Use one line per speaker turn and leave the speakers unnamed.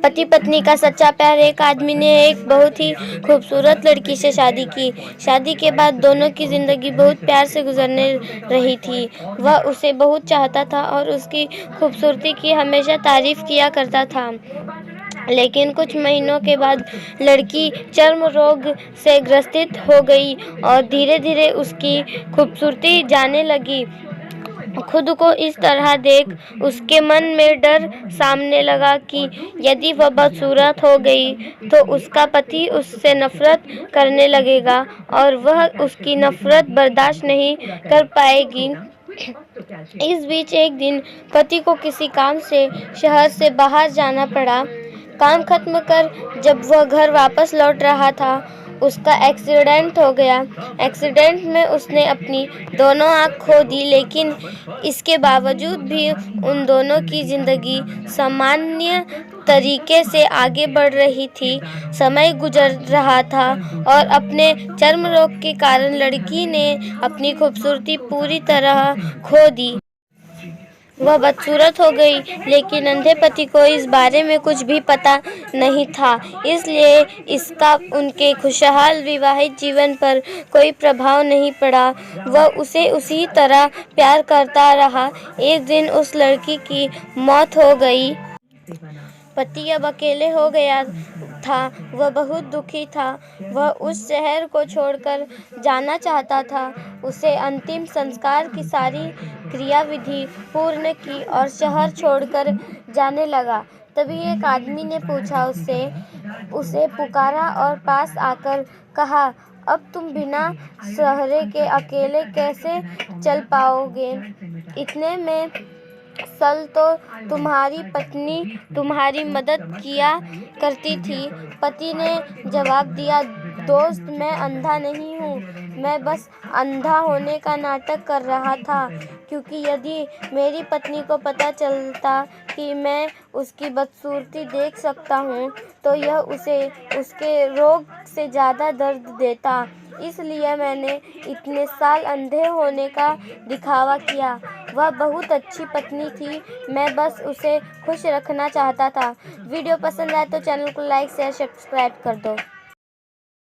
पति पत्नी का सच्चा प्यार। एक आदमी ने एक बहुत ही खूबसूरत लड़की से शादी की। शादी के बाद दोनों की जिंदगी बहुत प्यार से गुजरने रही थी। वह उसे बहुत चाहता था और उसकी खूबसूरती की हमेशा तारीफ किया करता था। लेकिन कुछ महीनों के बाद लड़की चर्म रोग से ग्रसित हो गई और धीरे धीरे उसकी खूबसूरती जाने लगी। खुद को इस तरह देख उसके मन में डर सामने लगा कि यदि वह बदसूरत हो गई तो उसका पति उससे नफरत करने लगेगा और वह उसकी नफरत बर्दाश्त नहीं कर पाएगी। इस बीच एक दिन पति को किसी काम से शहर से बाहर जाना पड़ा। काम खत्म कर जब वह घर वापस लौट रहा था, उसका एक्सीडेंट हो गया। एक्सीडेंट में उसने अपनी दोनों आँख खो दी, लेकिन इसके बावजूद भी उन दोनों की जिंदगी सामान्य तरीके से आगे बढ़ रही थी। समय गुजर रहा था और अपने चर्म रोग के कारण लड़की ने अपनी खूबसूरती पूरी तरह खो दी। वह बदसूरत हो गई, लेकिन अंधे पति को इस बारे में कुछ भी पता नहीं था, इसलिए इसका उनके खुशहाल विवाहित जीवन पर कोई प्रभाव नहीं पड़ा। वह उसे उसी तरह प्यार करता रहा। एक दिन उस लड़की की मौत हो गई। पति अब अकेले हो गया था। वह बहुत दुखी था। वह उस शहर को छोड़कर जाना चाहता था। उसे अंतिम संस्कार की सारी क्रियाविधि पूर्ण की और शहर छोड़कर जाने लगा। तभी एक आदमी ने पूछा उसे पुकारा और पास आकर कहा, अब तुम बिना सहारे के अकेले कैसे चल पाओगे? इतने में सल तो तुम्हारी पत्नी तुम्हारी मदद किया करती थी। पति ने जवाब दिया, दोस्त, मैं अंधा नहीं हूँ, मैं बस अंधा होने का नाटक कर रहा था, क्योंकि यदि मेरी पत्नी को पता चलता कि मैं उसकी बदसूरती देख सकता हूँ तो यह उसे उसके रोग से ज़्यादा दर्द देता। इसलिए मैंने इतने साल अंधे होने का दिखावा किया। वह बहुत अच्छी पत्नी थी, मैं बस उसे खुश रखना चाहता था। वीडियो पसंद आए तो चैनल को लाइक शेयर सब्सक्राइब कर दो।